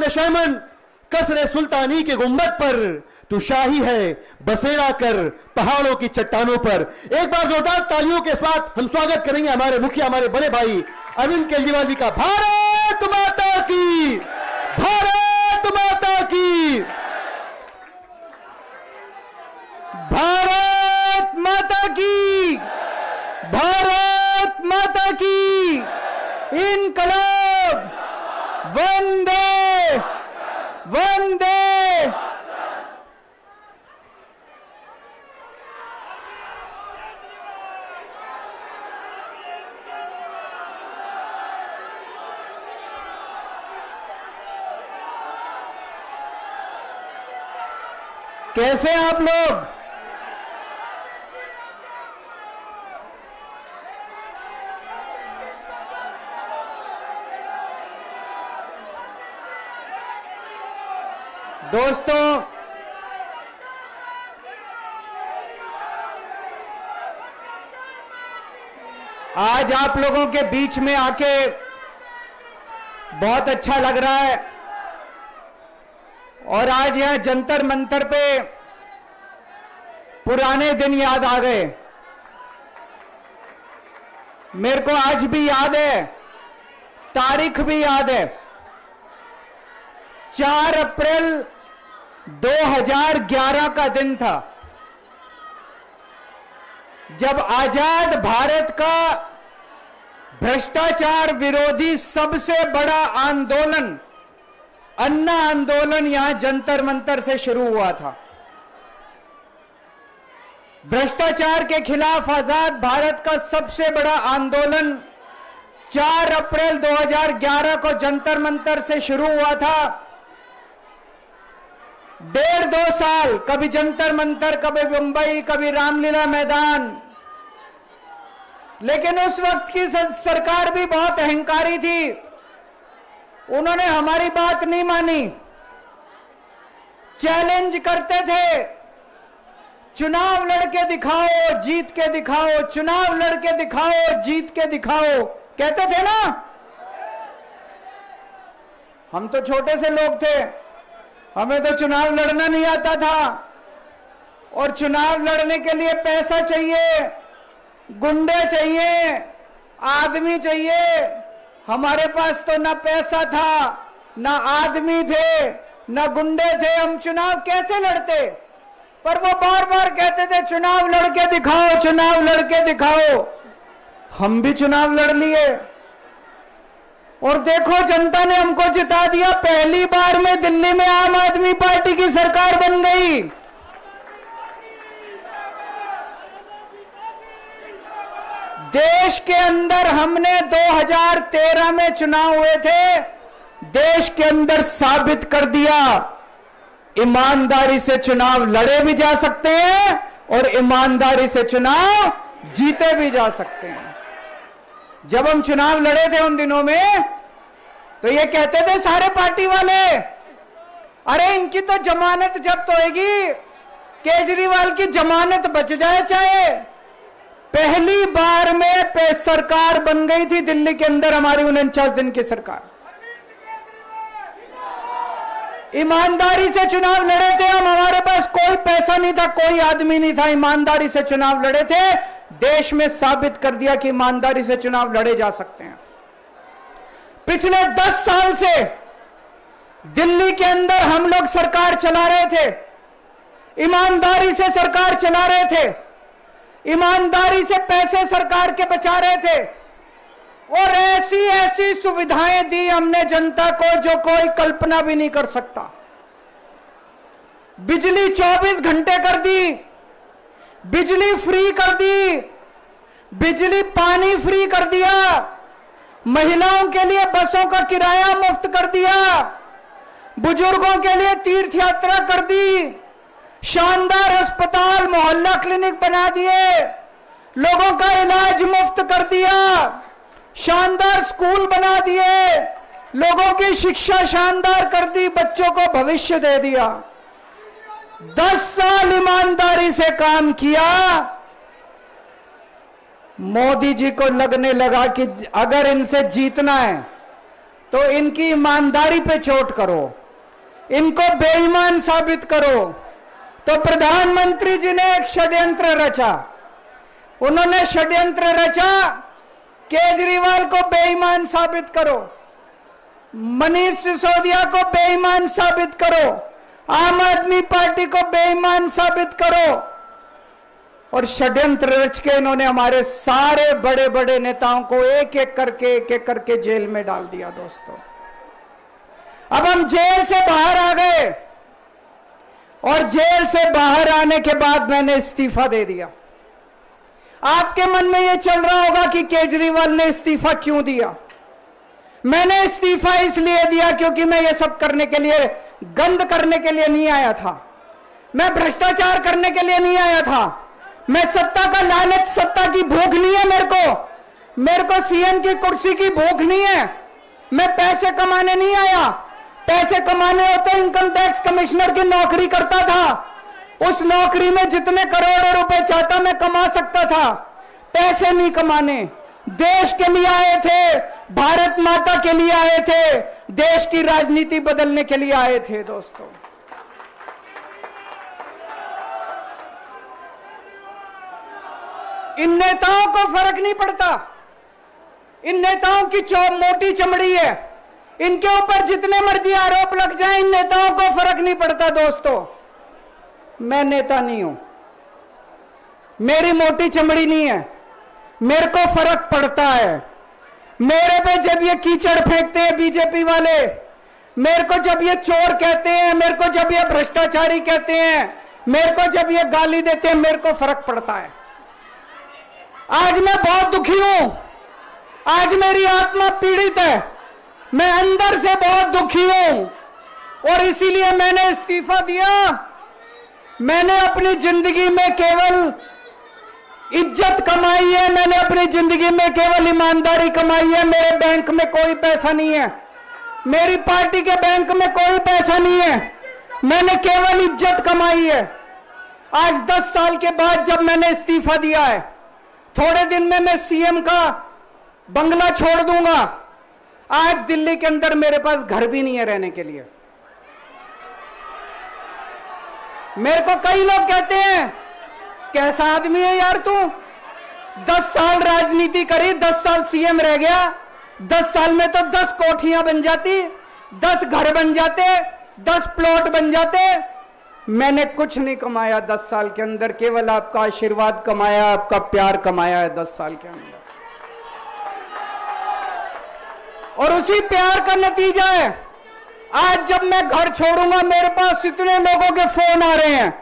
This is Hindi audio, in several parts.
नशैमन कसरे सुल्तानी के गुंबद पर, तू शाही है बसेरा कर पहाड़ों की चट्टानों पर। एक बार जोरदार तालियों के साथ हम स्वागत करेंगे हमारे मुखिया, हमारे बड़े भाई अरविंद केजरीवाल जी का। भारत माता की, भारत माता की, भारत माता की, भारत माता की। इनकलाब, वंदे वंदे। कैसे आप लोग? दोस्तों, आज आप लोगों के बीच में आके बहुत अच्छा लग रहा है। और आज यहां जंतर मंतर पे पुराने दिन याद आ गए। मेरे को आज भी याद है, तारीख भी याद है। 4 अप्रैल 2011 का दिन था, जब आजाद भारत का भ्रष्टाचार विरोधी सबसे बड़ा आंदोलन, अन्ना आंदोलन, यहां जंतर मंतर से शुरू हुआ था। भ्रष्टाचार के खिलाफ आजाद भारत का सबसे बड़ा आंदोलन 4 अप्रैल 2011 को जंतर मंतर से शुरू हुआ था। 1.5-2 साल, कभी जंतर मंतर, कभी मुंबई, कभी रामलीला मैदान। लेकिन उस वक्त की सरकार भी बहुत अहंकारी थी, उन्होंने हमारी बात नहीं मानी, चैलेंज करते थे। चुनाव लड़के दिखाओ, जीत के दिखाओ, चुनाव लड़के दिखाओ, जीत के दिखाओ, कहते थे ना। हम तो छोटे से लोग थे, हमें तो चुनाव लड़ना नहीं आता था। और चुनाव लड़ने के लिए पैसा चाहिए, गुंडे चाहिए, आदमी चाहिए। हमारे पास तो ना पैसा था, ना आदमी थे, ना गुंडे थे। हम चुनाव कैसे लड़ते? पर वो बार बार कहते थे चुनाव लड़के दिखाओ, चुनाव लड़के दिखाओ। हम भी चुनाव लड़ लिए और देखो जनता ने हमको जिता दिया। पहली बार में दिल्ली में आम आदमी पार्टी की सरकार बन गई। देश के अंदर हमने 2013 में चुनाव हुए थे, देश के अंदर साबित कर दिया ईमानदारी से चुनाव लड़े भी जा सकते हैं और ईमानदारी से चुनाव जीते भी जा सकते हैं। जब हम चुनाव लड़े थे उन दिनों में, तो ये कहते थे सारे पार्टी वाले, अरे इनकी तो जमानत जब्त होएगी, केजरीवाल की जमानत बच जाए चाहे। पहली बार में सरकार बन गई थी दिल्ली के अंदर हमारी 49 दिन की सरकार। ईमानदारी से चुनाव लड़े थे हम, हमारे पास कोई पैसा नहीं था, कोई आदमी नहीं था, ईमानदारी से चुनाव लड़े थे। देश में साबित कर दिया कि ईमानदारी से चुनाव लड़े जा सकते हैं। पिछले 10 साल से दिल्ली के अंदर हम लोग सरकार चला रहे थे, ईमानदारी से सरकार चला रहे थे, ईमानदारी से पैसे सरकार के बचा रहे थे और ऐसी ऐसी सुविधाएं दी हमने जनता को जो कोई कल्पना भी नहीं कर सकता। बिजली 24 घंटे कर दी, बिजली फ्री कर दी, बिजली पानी फ्री कर दिया, महिलाओं के लिए बसों का किराया मुफ्त कर दिया, बुजुर्गों के लिए तीर्थ यात्रा कर दी, शानदार अस्पताल मोहल्ला क्लिनिक बना दिए, लोगों का इलाज मुफ्त कर दिया, शानदार स्कूल बना दिए, लोगों की शिक्षा शानदार कर दी, बच्चों को भविष्य दे दिया। 10 साल ईमानदारी से काम किया। मोदी जी को लगने लगा कि अगर इनसे जीतना है तो इनकी ईमानदारी पे चोट करो, इनको बेईमान साबित करो। तो प्रधानमंत्री जी ने एक षड्यंत्र रचा, उन्होंने षड्यंत्र रचा, केजरीवाल को बेईमान साबित करो, मनीष सिसोदिया को बेईमान साबित करो, आम आदमी पार्टी को बेईमान साबित करो। और षड्यंत्र रच के इन्होंने हमारे सारे बड़े बड़े नेताओं को एक एक करके जेल में डाल दिया। दोस्तों, अब हम जेल से बाहर आ गए और जेल से बाहर आने के बाद मैंने इस्तीफा दे दिया। आपके मन में यह चल रहा होगा कि केजरीवाल ने इस्तीफा क्यों दिया। मैंने इस्तीफा इसलिए दिया क्योंकि मैं ये सब करने के लिए, गंद करने के लिए नहीं आया था, मैं भ्रष्टाचार करने के लिए नहीं आया था, मैं सत्ता का लालच, सत्ता की भूख नहीं है मेरे को सीएम की कुर्सी की भूख नहीं है। मैं पैसे कमाने नहीं आया, पैसे कमाने होते इनकम टैक्स कमिश्नर की नौकरी करता था, उस नौकरी में जितने करोड़ों रुपए चाहता मैं कमा सकता था। पैसे नहीं कमाने, देश के लिए आए थे, भारत माता के लिए आए थे, देश की राजनीति बदलने के लिए आए थे। दोस्तों, इन नेताओं को फर्क नहीं पड़ता, इन नेताओं की मोटी चमड़ी है, इनके ऊपर जितने मर्जी आरोप लग जाए, इन नेताओं को फर्क नहीं पड़ता। दोस्तों, मैं नेता नहीं हूं, मेरी मोटी चमड़ी नहीं है, मेरे को फर्क पड़ता है। मेरे पे जब ये कीचड़ फेंकते हैं बीजेपी वाले, मेरे को जब ये चोर कहते हैं, मेरे को जब ये भ्रष्टाचारी कहते हैं, मेरे को जब ये गाली देते हैं, मेरे को फर्क पड़ता है। आज मैं बहुत दुखी हूं, आज मेरी आत्मा पीड़ित है, मैं अंदर से बहुत दुखी हूं और इसीलिए मैंने इस्तीफा दिया। मैंने अपनी जिंदगी में केवल इज्जत कमाई है, मैंने अपनी जिंदगी में केवल ईमानदारी कमाई है। मेरे बैंक में कोई पैसा नहीं है, मेरी पार्टी के बैंक में कोई पैसा नहीं है, मैंने केवल इज्जत कमाई है। आज 10 साल के बाद जब मैंने इस्तीफा दिया है, थोड़े दिन में मैं सीएम का बंगला छोड़ दूंगा। आज दिल्ली के अंदर मेरे पास घर भी नहीं है रहने के लिए। मेरे को कई लोग कहते हैं, कैसा आदमी है यार तू, 10 साल राजनीति करी, 10 साल सीएम रह गया, 10 साल में तो 10 कोठियां बन जाती, 10 घर बन जाते, 10 प्लॉट बन जाते। मैंने कुछ नहीं कमाया 10 साल के अंदर, केवल आपका आशीर्वाद कमाया, आपका प्यार कमाया है 10 साल के अंदर। और उसी प्यार का नतीजा है, आज जब मैं घर छोड़ूंगा, मेरे पास इतने लोगों के फोन आ रहे हैं,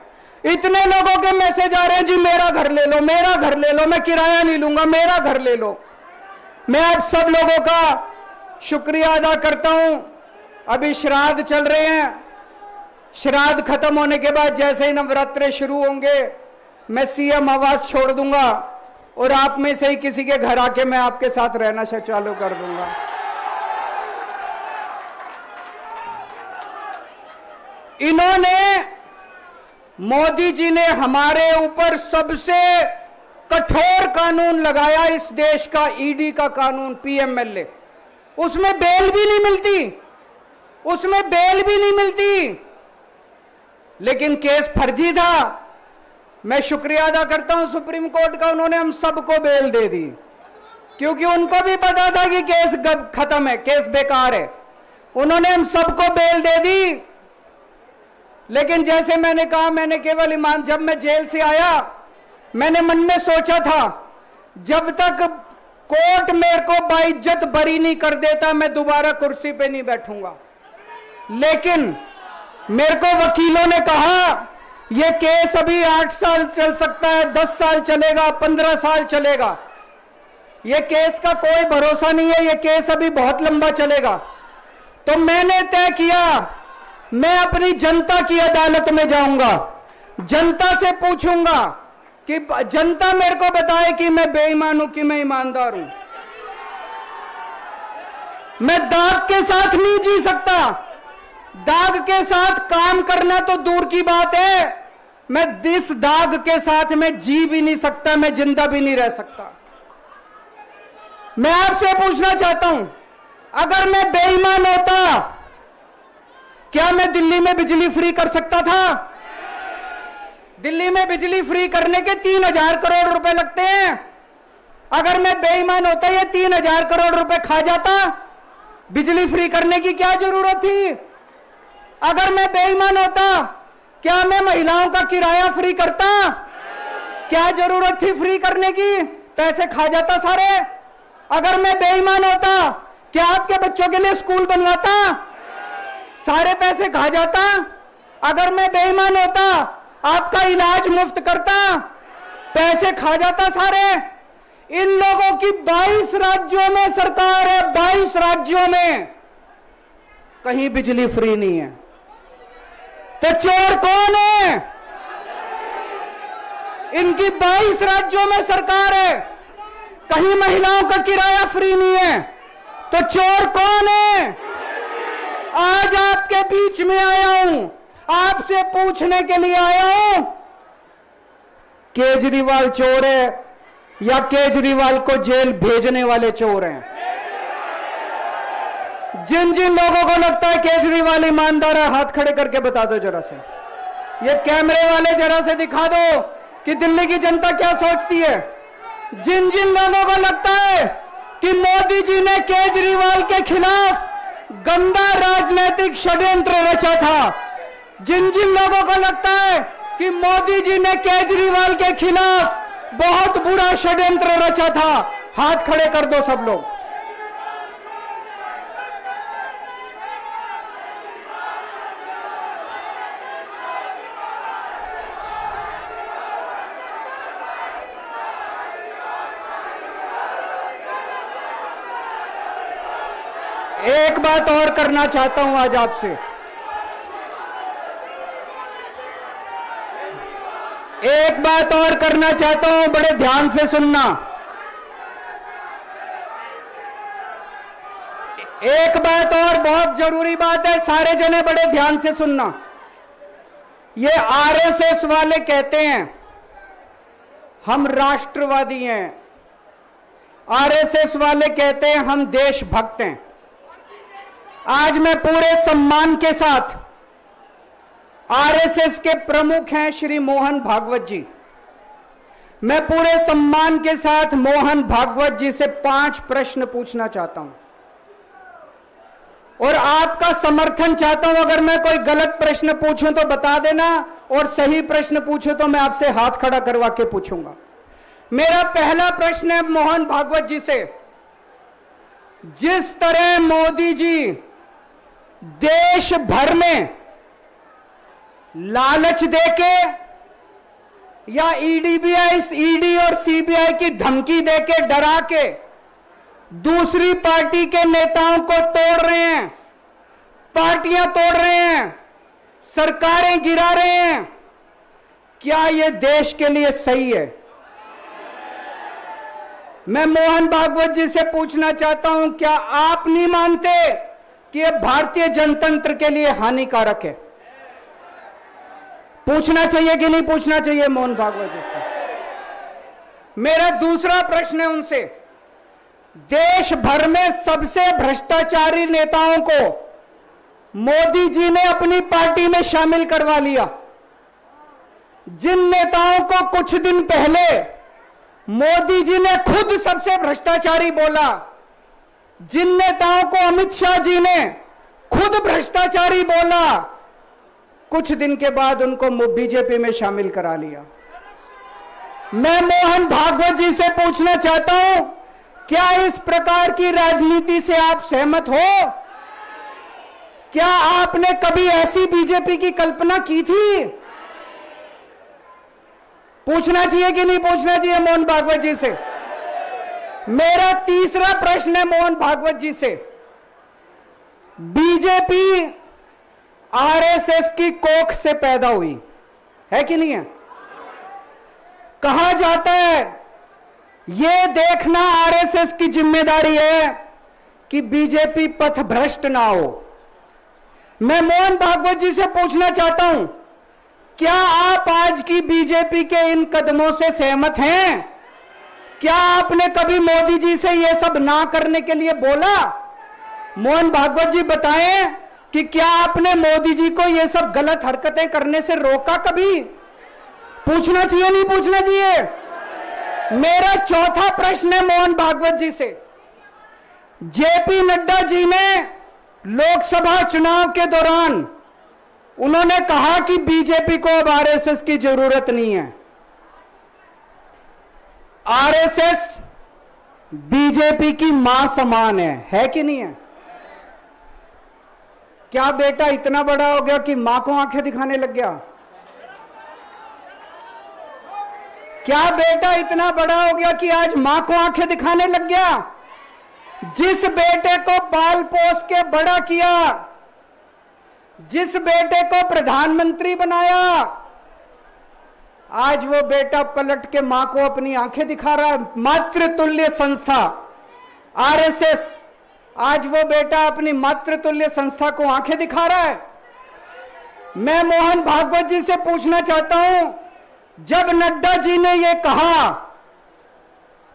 इतने लोगों के मैसेज आ रहे हैं, जी मेरा घर ले लो, मेरा घर ले लो, मैं किराया नहीं लूंगा, मेरा घर ले लो। मैं आप सब लोगों का शुक्रिया अदा करता हूं। अभी श्राद्ध चल रहे हैं, श्राद्ध खत्म होने के बाद जैसे ही नवरात्रे शुरू होंगे, मैं सीएम आवास छोड़ दूंगा और आप में से ही किसी के घर आके मैं आपके साथ रहना चालू कर दूंगा। इन्होंने, मोदी जी ने हमारे ऊपर सबसे कठोर कानून लगाया, इस देश का ईडी का कानून, पीएमएलए। उसमें बेल भी नहीं मिलती, उसमें बेल भी नहीं मिलती, लेकिन केस फर्जी था। मैं शुक्रिया अदा करता हूं सुप्रीम कोर्ट का, उन्होंने हम सबको बेल दे दी, क्योंकि उनको भी पता था कि केस खत्म है, केस बेकार है। उन्होंने हम सबको बेल दे दी। लेकिन जैसे मैंने कहा, मैंने केवल ईमान, जब मैं जेल से आया, मैंने मन में सोचा था, जब तक कोर्ट मेरे को बाइज्जत बरी नहीं कर देता, मैं दोबारा कुर्सी पे नहीं बैठूंगा। लेकिन मेरे को वकीलों ने कहा, यह केस अभी 8 साल चल सकता है, 10 साल चलेगा, 15 साल चलेगा, यह केस का कोई भरोसा नहीं है, यह केस अभी बहुत लंबा चलेगा। तो मैंने तय किया, मैं अपनी जनता की अदालत में जाऊंगा, जनता से पूछूंगा कि जनता मेरे को बताए कि मैं बेईमान हूं कि मैं ईमानदार हूं। मैं दाग के साथ नहीं जी सकता, दाग के साथ काम करना तो दूर की बात है, मैं इस दाग के साथ मैं जी भी नहीं सकता, मैं जिंदा भी नहीं रह सकता। मैं आपसे पूछना चाहता हूं, अगर मैं बेईमान होता, क्या मैं दिल्ली में बिजली फ्री कर सकता था? दिल्ली में बिजली फ्री करने के 3,000 करोड़ रुपए लगते हैं। अगर मैं बेईमान होता, ये 3,000 करोड़ रुपए खा जाता, बिजली फ्री करने की क्या जरूरत थी? अगर मैं बेईमान होता, क्या मैं महिलाओं का किराया फ्री करता? क्या जरूरत थी फ्री करने की? पैसे खा जाता सारे। अगर मैं बेईमान होता, क्या आपके बच्चों के लिए स्कूल बनवाता? सारे पैसे खा जाता। अगर मैं बेईमान होता, आपका इलाज मुफ्त करता? पैसे खा जाता सारे। इन लोगों की 22 राज्यों में सरकार है, 22 राज्यों में कहीं बिजली फ्री नहीं है। तो चोर कौन है? इनकी 22 राज्यों में सरकार है, कहीं महिलाओं का किराया फ्री नहीं है। तो चोर कौन है? आज आपके बीच में आया हूं, आपसे पूछने के लिए आया हूं, केजरीवाल चोर है या केजरीवाल को जेल भेजने वाले चोर हैं? जिन जिन लोगों को लगता है केजरीवाल ईमानदार है, हाथ खड़े करके बता दो जरा से। ये कैमरे वाले जरा से दिखा दो कि दिल्ली की जनता क्या सोचती है। जिन जिन लोगों को लगता है कि मोदी जी ने केजरीवाल के खिलाफ गंदा राजनीतिक षड्यंत्र रचा था, जिन जिन लोगों को लगता है कि मोदी जी ने केजरीवाल के खिलाफ बहुत बुरा षड्यंत्र रचा था, हाथ खड़े कर दो सब लोग। एक बात और करना चाहता हूं आज आपसे। एक बात और करना चाहता हूं, बड़े ध्यान से सुनना। एक बात और बहुत जरूरी बात है, सारे जने बड़े ध्यान से सुनना। ये आरएसएस वाले कहते हैं हम राष्ट्रवादी हैं, आरएसएस वाले कहते हैं हम देशभक्त हैं। आज मैं पूरे सम्मान के साथ, आरएसएस के प्रमुख हैं श्री मोहन भागवत जी, मैं पूरे सम्मान के साथ मोहन भागवत जी से 5 प्रश्न पूछना चाहता हूं और आपका समर्थन चाहता हूं। अगर मैं कोई गलत प्रश्न पूछूं तो बता देना, और सही प्रश्न पूछूं तो मैं आपसे हाथ खड़ा करवा के पूछूंगा। मेरा पहला प्रश्न है मोहन भागवत जी से। जिस तरह मोदी जी देश भर में लालच देके या ईडी और सीबीआई की धमकी देके, डरा के दूसरी पार्टी के नेताओं को तोड़ रहे हैं, पार्टियां तोड़ रहे हैं, सरकारें गिरा रहे हैं, क्या यह देश के लिए सही है? मैं मोहन भागवत जी से पूछना चाहता हूं, क्या आप नहीं मानते कि यह भारतीय जनतंत्र के लिए हानिकारक है? पूछना चाहिए कि नहीं पूछना चाहिए मोहन भागवत जी से? मेरा दूसरा प्रश्न है उनसे, देश भर में सबसे भ्रष्टाचारी नेताओं को मोदी जी ने अपनी पार्टी में शामिल करवा लिया। जिन नेताओं को कुछ दिन पहले मोदी जी ने खुद सबसे भ्रष्टाचारी बोला, जिन नेताओं को अमित शाह जी ने खुद भ्रष्टाचारी बोला, कुछ दिन के बाद उनको बीजेपी में शामिल करा लिया। मैं मोहन भागवत जी से पूछना चाहता हूं, क्या इस प्रकार की राजनीति से आप सहमत हो? क्या आपने कभी ऐसी बीजेपी की कल्पना की थी? पूछना चाहिए कि नहीं पूछना चाहिए मोहन भागवत जी से? मेरा तीसरा प्रश्न है मोहन भागवत जी से। बीजेपी आरएसएस की कोख से पैदा हुई है कि नहीं है? कहा जाता है यह देखना आरएसएस की जिम्मेदारी है कि बीजेपी पथभ्रष्ट ना हो। मैं मोहन भागवत जी से पूछना चाहता हूं, क्या आप आज की बीजेपी के इन कदमों से सहमत हैं? क्या आपने कभी मोदी जी से यह सब ना करने के लिए बोला? मोहन भागवत जी बताएं कि क्या आपने मोदी जी को ये सब गलत हरकतें करने से रोका कभी? पूछना चाहिए नहीं पूछना चाहिए? मेरा चौथा प्रश्न है मोहन भागवत जी से। जेपी नड्डा जी ने लोकसभा चुनाव के दौरान उन्होंने कहा कि बीजेपी को अब आरएसएस की जरूरत नहीं है। आरएसएस बीजेपी की मां समान है कि नहीं है? क्या बेटा इतना बड़ा हो गया कि मां को आंखें दिखाने लग गया? क्या बेटा इतना बड़ा हो गया कि आज मां को आंखें दिखाने लग गया? जिस बेटे को पाल पोस के बड़ा किया, जिस बेटे को प्रधानमंत्री बनाया, आज वो बेटा पलट के मां को अपनी आंखें दिखा रहा है। मातृतुल्य संस्था आरएसएस, आज वो बेटा अपनी मातृतुल्य संस्था को आंखें दिखा रहा है। मैं मोहन भागवत जी से पूछना चाहता हूं, जब नड्डा जी ने ये कहा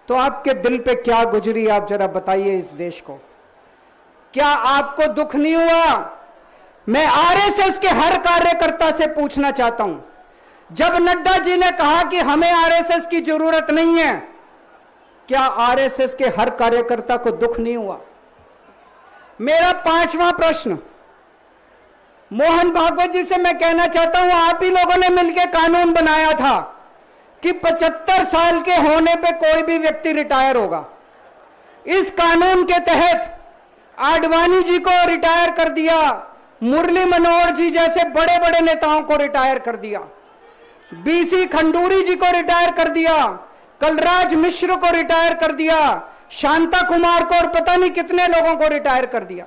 तो आपके दिल पे क्या गुजरी, आप जरा बताइए इस देश को। क्या आपको दुख नहीं हुआ? मैं आरएसएस के हर कार्यकर्ता से पूछना चाहता हूं, जब नड्डा जी ने कहा कि हमें आरएसएस की जरूरत नहीं है, क्या आरएसएस के हर कार्यकर्ता को दुख नहीं हुआ? मेरा पांचवा प्रश्न मोहन भागवत जी से मैं कहना चाहता हूं, आप ही लोगों ने मिलकर कानून बनाया था कि 75 साल के होने पे कोई भी व्यक्ति रिटायर होगा। इस कानून के तहत आडवाणी जी को रिटायर कर दिया, मुरली मनोहर जी जैसे बड़े बड़े नेताओं को रिटायर कर दिया, बीसी खंडूरी जी को रिटायर कर दिया, कलराज मिश्र को रिटायर कर दिया, शांता कुमार को और पता नहीं कितने लोगों को रिटायर कर दिया।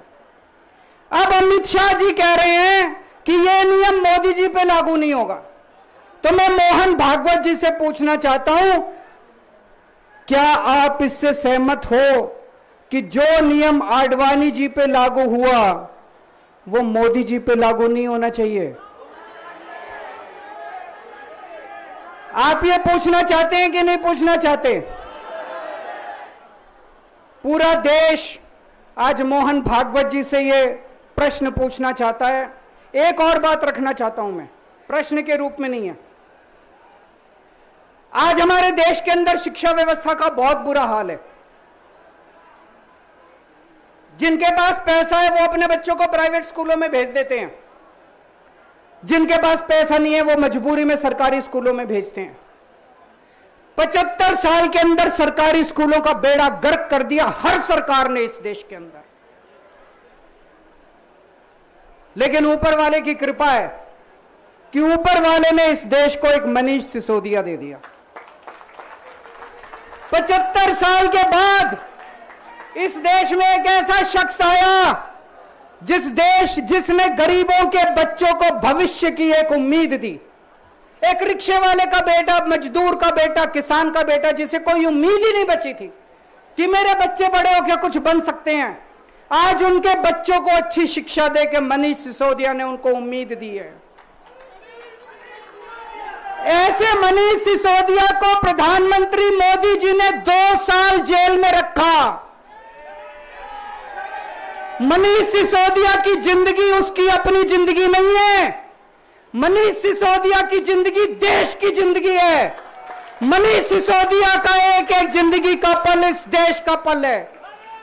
अब अमित शाह जी कह रहे हैं कि यह नियम मोदी जी पे लागू नहीं होगा। तो मैं मोहन भागवत जी से पूछना चाहता हूं, क्या आप इससे सहमत हो कि जो नियम आडवाणी जी पे लागू हुआ वो मोदी जी पे लागू नहीं होना चाहिए? आप ये पूछना चाहते हैं कि नहीं पूछना चाहते? पूरा देश आज मोहन भागवत जी से ये प्रश्न पूछना चाहता है। एक और बात रखना चाहता हूं मैं, प्रश्न के रूप में नहीं है। आज हमारे देश के अंदर शिक्षा व्यवस्था का बहुत बुरा हाल है। जिनके पास पैसा है वो अपने बच्चों को प्राइवेट स्कूलों में भेज देते हैं, जिनके पास पैसा नहीं है वो मजबूरी में सरकारी स्कूलों में भेजते हैं। 75 साल के अंदर सरकारी स्कूलों का बेड़ा गर्क कर दिया हर सरकार ने इस देश के अंदर। लेकिन ऊपर वाले की कृपा है कि ऊपर वाले ने इस देश को एक मनीष सिसोदिया दे दिया। 75 साल के बाद इस देश में एक ऐसा शख्स आया जिसने गरीबों के बच्चों को भविष्य की एक उम्मीद दी। एक रिक्शे वाले का बेटा, मजदूर का बेटा, किसान का बेटा, जिसे कोई उम्मीद ही नहीं बची थी कि मेरे बच्चे बड़े होकर कुछ बन सकते हैं, आज उनके बच्चों को अच्छी शिक्षा देकर मनीष सिसोदिया ने उनको उम्मीद दी है। ऐसे मनीष सिसोदिया को प्रधानमंत्री मोदी जी ने 2 साल जेल में रखा। मनीष सिसोदिया की जिंदगी उसकी अपनी जिंदगी नहीं है। मनीष सिसोदिया की जिंदगी देश की जिंदगी है। मनीष सिसोदिया का एक एक जिंदगी का पल इस देश का पल है।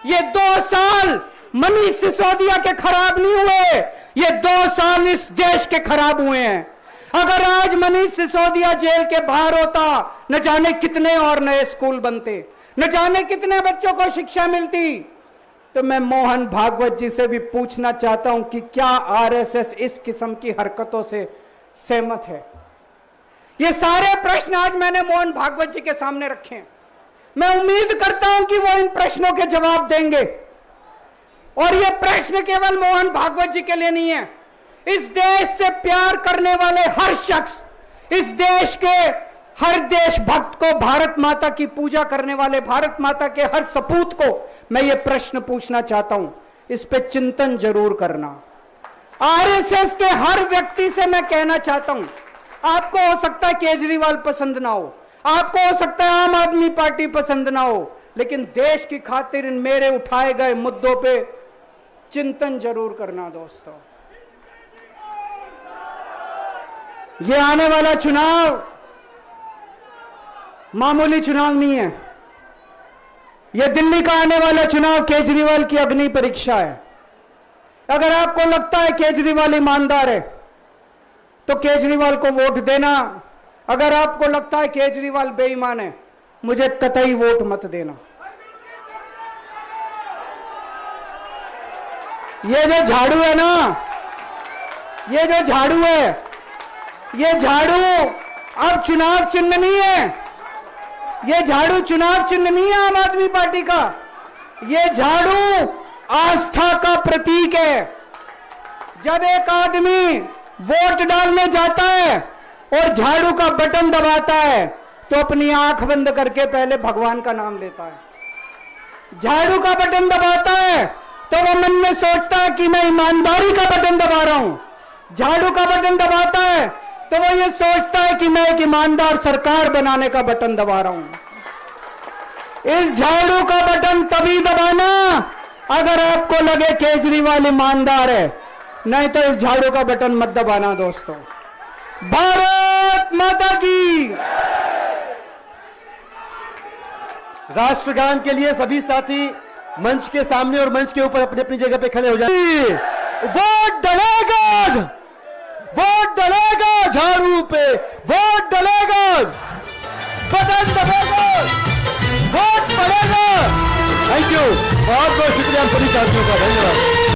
ये 2 साल मनीष सिसोदिया के खराब नहीं हुए, ये 2 साल इस देश के खराब हुए हैं। अगर आज मनीष सिसोदिया जेल के बाहर होता, न जाने कितने और नए स्कूल बनते, न जाने कितने बच्चों को शिक्षा मिलती। तो मैं मोहन भागवत जी से भी पूछना चाहता हूं कि क्या आरएसएस इस किस्म की हरकतों से सहमत है? ये सारे प्रश्न आज मैंने मोहन भागवत जी के सामने रखे हैं। मैं उम्मीद करता हूं कि वो इन प्रश्नों के जवाब देंगे। और ये प्रश्न केवल मोहन भागवत जी के लिए नहीं है। इस देश से प्यार करने वाले हर शख्स, इस देश के हर देशभक्त को, भारत माता की पूजा करने वाले भारत माता के हर सपूत को मैं ये प्रश्न पूछना चाहता हूं, इस पे चिंतन जरूर करना। आरएसएस के हर व्यक्ति से मैं कहना चाहता हूं, आपको हो सकता है केजरीवाल पसंद ना हो, आपको हो सकता है आम आदमी पार्टी पसंद ना हो, लेकिन देश की खातिर इन मेरे उठाए गए मुद्दों पे चिंतन जरूर करना दोस्तों। ये आने वाला चुनाव मामूली चुनाव नहीं है। यह दिल्ली का आने वाला चुनाव केजरीवाल की अग्नि परीक्षा है। अगर आपको लगता है केजरीवाल ईमानदार है तो केजरीवाल को वोट देना। अगर आपको लगता है केजरीवाल बेईमान है, मुझे कतई वोट मत देना। ये जो झाड़ू है ना, ये जो झाड़ू है, ये झाड़ू अब चुनाव चिन्ह नहीं है। ये झाड़ू चुनाव चिन्ह नहीं है आम आदमी पार्टी का। ये झाड़ू आस्था का प्रतीक है। जब एक आदमी वोट डालने जाता है और झाड़ू का बटन दबाता है तो अपनी आंख बंद करके पहले भगवान का नाम लेता है। झाड़ू का बटन दबाता है तो वो मन में सोचता है कि मैं ईमानदारी का बटन दबा रहा हूं। झाड़ू का बटन दबाता है तो वो ये सोचता है कि मैं एक ईमानदार सरकार बनाने का बटन दबा रहा हूं। इस झाड़ू का बटन तभी दबाना अगर आपको लगे केजरीवाल ईमानदार है, नहीं तो इस झाड़ू का बटन मत दबाना दोस्तों। भारत माता की। राष्ट्रगान के लिए सभी साथी मंच के सामने और मंच के ऊपर अपनी अपनी जगह पे खड़े हो जाए। वोट डलेगा, वोट डलेगा झाड़ू पे, वोट डलेगा, बटन दबेगा, वोट पड़ेगा। थैंक यू, बहुत बहुत शुक्रिया सभी साथियों का, धन्यवाद।